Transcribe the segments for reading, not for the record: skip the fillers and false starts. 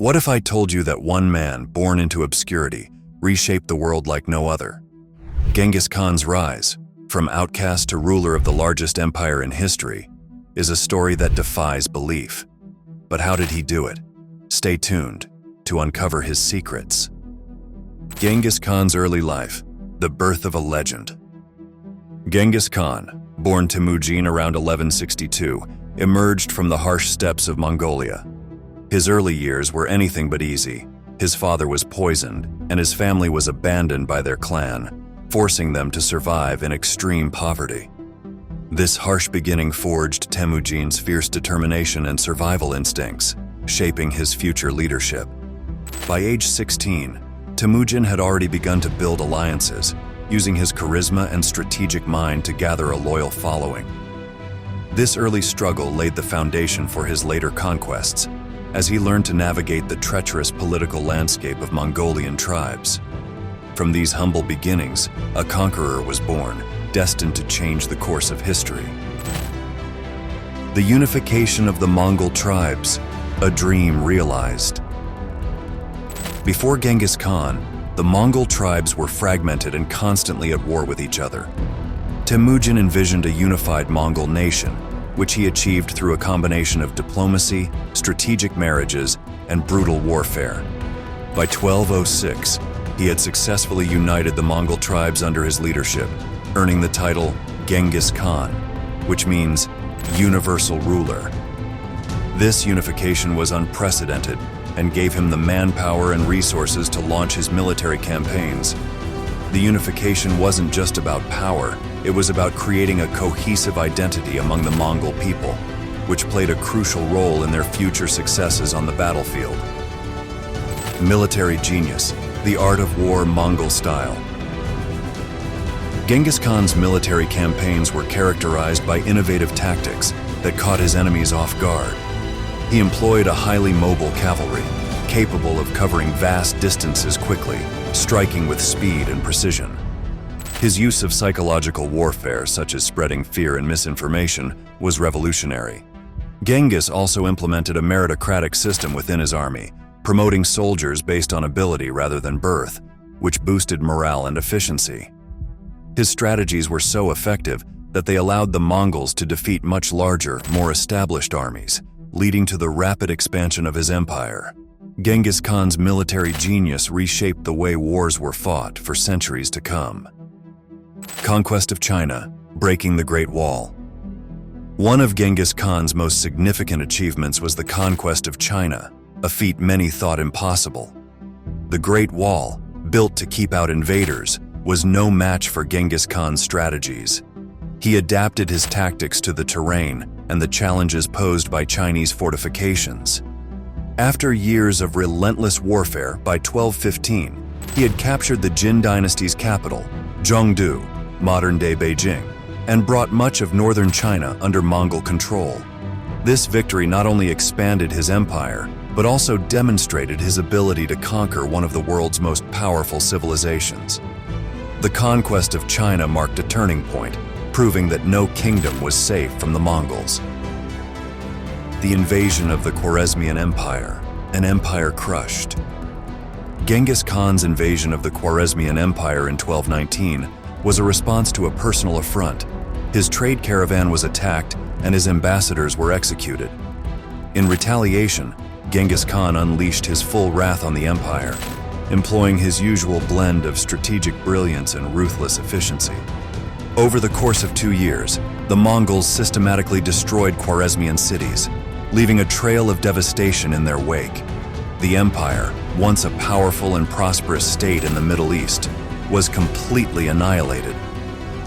What if I told you that one man, born into obscurity, reshaped the world like no other? Genghis Khan's rise, from outcast to ruler of the largest empire in history, is a story that defies belief. But how did he do it? Stay tuned to uncover his secrets. Genghis Khan's early life, the birth of a legend. Genghis Khan, born Temujin around 1162, emerged from the harsh steppes of Mongolia. His early years were anything but easy. His father was poisoned, and his family was abandoned by their clan, forcing them to survive in extreme poverty. This harsh beginning forged Temujin's fierce determination and survival instincts, shaping his future leadership. By age 16, Temujin had already begun to build alliances, using his charisma and strategic mind to gather a loyal following. This early struggle laid the foundation for his later conquests, as he learned to navigate the treacherous political landscape of Mongolian tribes. From these humble beginnings, a conqueror was born, destined to change the course of history. The unification of the Mongol tribes, a dream realized. Before Genghis Khan, the Mongol tribes were fragmented and constantly at war with each other. Temujin envisioned a unified Mongol nation, which he achieved through a combination of diplomacy, strategic marriages, and brutal warfare. By 1206, he had successfully united the Mongol tribes under his leadership, earning the title Genghis Khan, which means universal ruler. This unification was unprecedented and gave him the manpower and resources to launch his military campaigns. The unification wasn't just about power, it was about creating a cohesive identity among the Mongol people, which played a crucial role in their future successes on the battlefield. Military genius, the art of war Mongol style. Genghis Khan's military campaigns were characterized by innovative tactics that caught his enemies off guard. He employed a highly mobile cavalry, capable of covering vast distances quickly, striking with speed and precision. His use of psychological warfare, such as spreading fear and misinformation, was revolutionary. Genghis also implemented a meritocratic system within his army, promoting soldiers based on ability rather than birth, which boosted morale and efficiency. His strategies were so effective that they allowed the Mongols to defeat much larger, more established armies, leading to the rapid expansion of his empire. Genghis Khan's military genius reshaped the way wars were fought for centuries to come. Conquest of China, breaking the Great Wall. One of Genghis Khan's most significant achievements was the conquest of China, a feat many thought impossible. The Great Wall, built to keep out invaders, was no match for Genghis Khan's strategies. He adapted his tactics to the terrain and the challenges posed by Chinese fortifications. After years of relentless warfare, by 1215, he had captured the Jin dynasty's capital, Zhongdu, modern-day Beijing, and brought much of northern China under Mongol control. This victory not only expanded his empire, but also demonstrated his ability to conquer one of the world's most powerful civilizations. The conquest of China marked a turning point, proving that no kingdom was safe from the Mongols. The invasion of the Khwarezmian Empire, an empire crushed. Genghis Khan's invasion of the Khwarezmian Empire in 1219 was a response to a personal affront. His trade caravan was attacked and his ambassadors were executed. In retaliation, Genghis Khan unleashed his full wrath on the empire, employing his usual blend of strategic brilliance and ruthless efficiency. Over the course of 2 years, the Mongols systematically destroyed Khwarezmian cities, leaving a trail of devastation in their wake. The empire, once a powerful and prosperous state in the Middle East, was completely annihilated.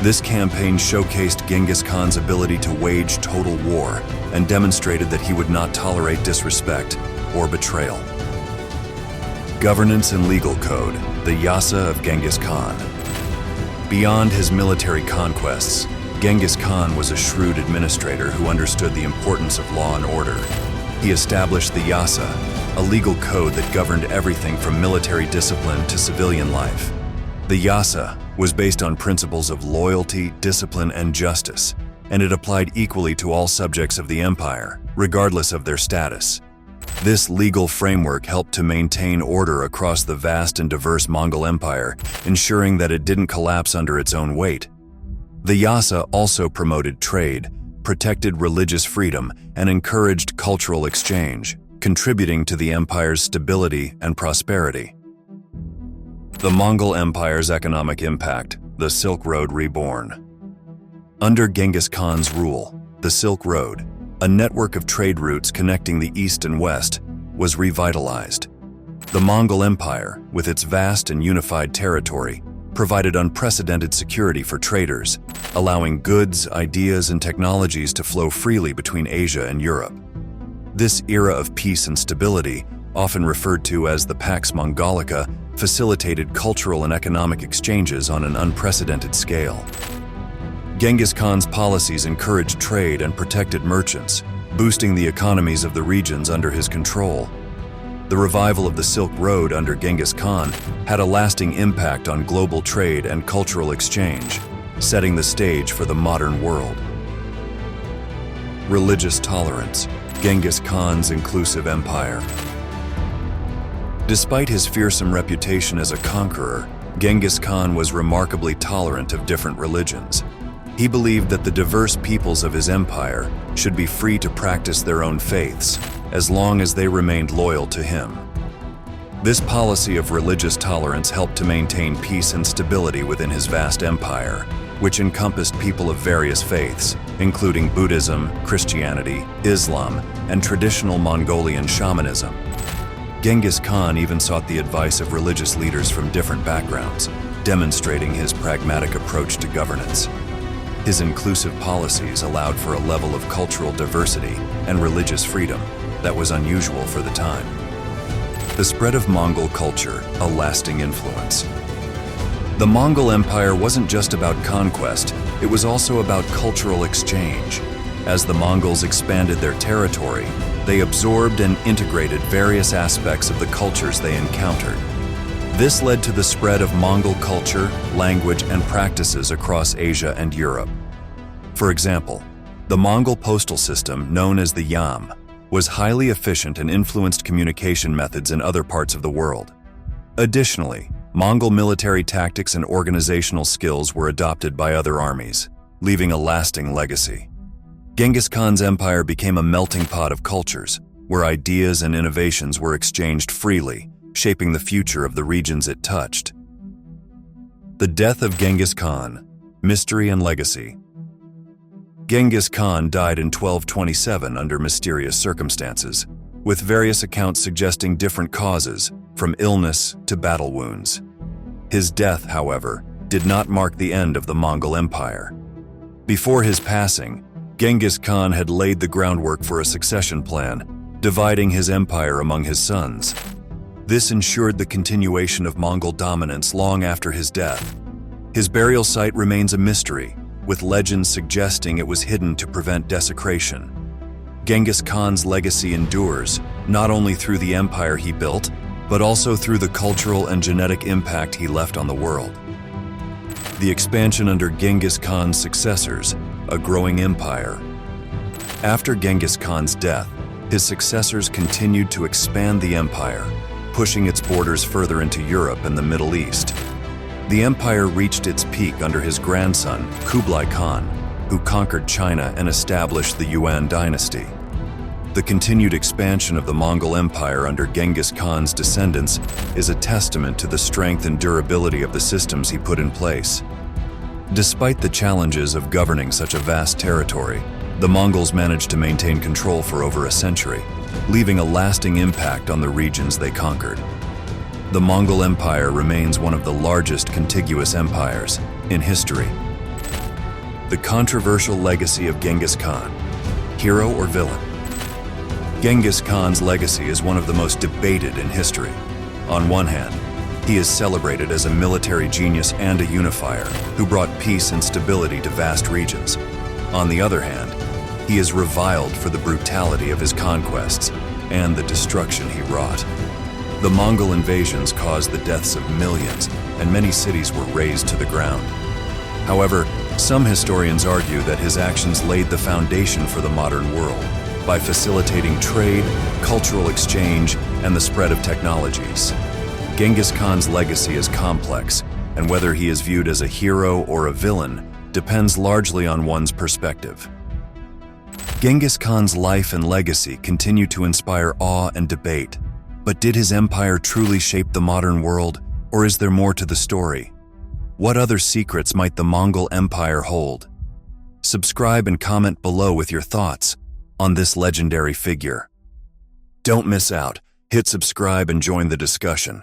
This campaign showcased Genghis Khan's ability to wage total war and demonstrated that he would not tolerate disrespect or betrayal. Governance and legal code, the Yassa of Genghis Khan. Beyond his military conquests, Genghis Khan was a shrewd administrator who understood the importance of law and order. He established the Yassa, a legal code that governed everything from military discipline to civilian life. The Yassa was based on principles of loyalty, discipline, and justice, and it applied equally to all subjects of the empire, regardless of their status. This legal framework helped to maintain order across the vast and diverse Mongol Empire, ensuring that it didn't collapse under its own weight. The Yassa also promoted trade, protected religious freedom, and encouraged cultural exchange, contributing to the empire's stability and prosperity. The Mongol Empire's economic impact, the Silk Road Reborn. Under Genghis Khan's rule, the Silk Road, a network of trade routes connecting the East and West, was revitalized. The Mongol Empire, with its vast and unified territory, provided unprecedented security for traders, allowing goods, ideas, and technologies to flow freely between Asia and Europe. This era of peace and stability, often referred to as the Pax Mongolica, facilitated cultural and economic exchanges on an unprecedented scale. Genghis Khan's policies encouraged trade and protected merchants, boosting the economies of the regions under his control. The revival of the Silk Road under Genghis Khan had a lasting impact on global trade and cultural exchange, setting the stage for the modern world. Religious tolerance, Genghis Khan's inclusive empire. Despite his fearsome reputation as a conqueror, Genghis Khan was remarkably tolerant of different religions. He believed that the diverse peoples of his empire should be free to practice their own faiths, as long as they remained loyal to him. This policy of religious tolerance helped to maintain peace and stability within his vast empire, which encompassed people of various faiths, including Buddhism, Christianity, Islam, and traditional Mongolian shamanism. Genghis Khan even sought the advice of religious leaders from different backgrounds, demonstrating his pragmatic approach to governance. His inclusive policies allowed for a level of cultural diversity and religious freedom that was unusual for the time. The spread of Mongol culture, a lasting influence. The Mongol Empire wasn't just about conquest, it was also about cultural exchange. As the Mongols expanded their territory, they absorbed and integrated various aspects of the cultures they encountered. This led to the spread of Mongol culture, language, and practices across Asia and Europe. For example, the Mongol postal system, known as the Yam, was highly efficient and influenced communication methods in other parts of the world. Additionally, Mongol military tactics and organizational skills were adopted by other armies, leaving a lasting legacy. Genghis Khan's empire became a melting pot of cultures, where ideas and innovations were exchanged freely, shaping the future of the regions it touched. The death of Genghis Khan, mystery and legacy. Genghis Khan died in 1227 under mysterious circumstances, with various accounts suggesting different causes, from illness to battle wounds. His death, however, did not mark the end of the Mongol Empire. Before his passing, Genghis Khan had laid the groundwork for a succession plan, dividing his empire among his sons. This ensured the continuation of Mongol dominance long after his death. His burial site remains a mystery, with legends suggesting it was hidden to prevent desecration. Genghis Khan's legacy endures, not only through the empire he built, but also through the cultural and genetic impact he left on the world. The expansion under Genghis Khan's successors, a growing empire. After Genghis Khan's death, his successors continued to expand the empire, pushing its borders further into Europe and the Middle East. The empire reached its peak under his grandson, Kublai Khan, who conquered China and established the Yuan dynasty. The continued expansion of the Mongol Empire under Genghis Khan's descendants is a testament to the strength and durability of the systems he put in place. Despite the challenges of governing such a vast territory, the Mongols managed to maintain control for over a century, leaving a lasting impact on the regions they conquered. The Mongol Empire remains one of the largest contiguous empires in history. The controversial legacy of Genghis Khan, hero or villain? Genghis Khan's legacy is one of the most debated in history. On one hand, he is celebrated as a military genius and a unifier who brought peace and stability to vast regions. On the other hand, he is reviled for the brutality of his conquests and the destruction he wrought. The Mongol invasions caused the deaths of millions, and many cities were razed to the ground. However, some historians argue that his actions laid the foundation for the modern world. by facilitating trade, cultural exchange, and the spread of technologies. Genghis Khan's legacy is complex, and whether he is viewed as a hero or a villain depends largely on one's perspective. Genghis Khan's life and legacy continue to inspire awe and debate, but did his empire truly shape the modern world, or is there more to the story? What other secrets might the Mongol Empire hold? Subscribe and comment below with your thoughts on this legendary figure. Don't miss out. Hit subscribe and join the discussion.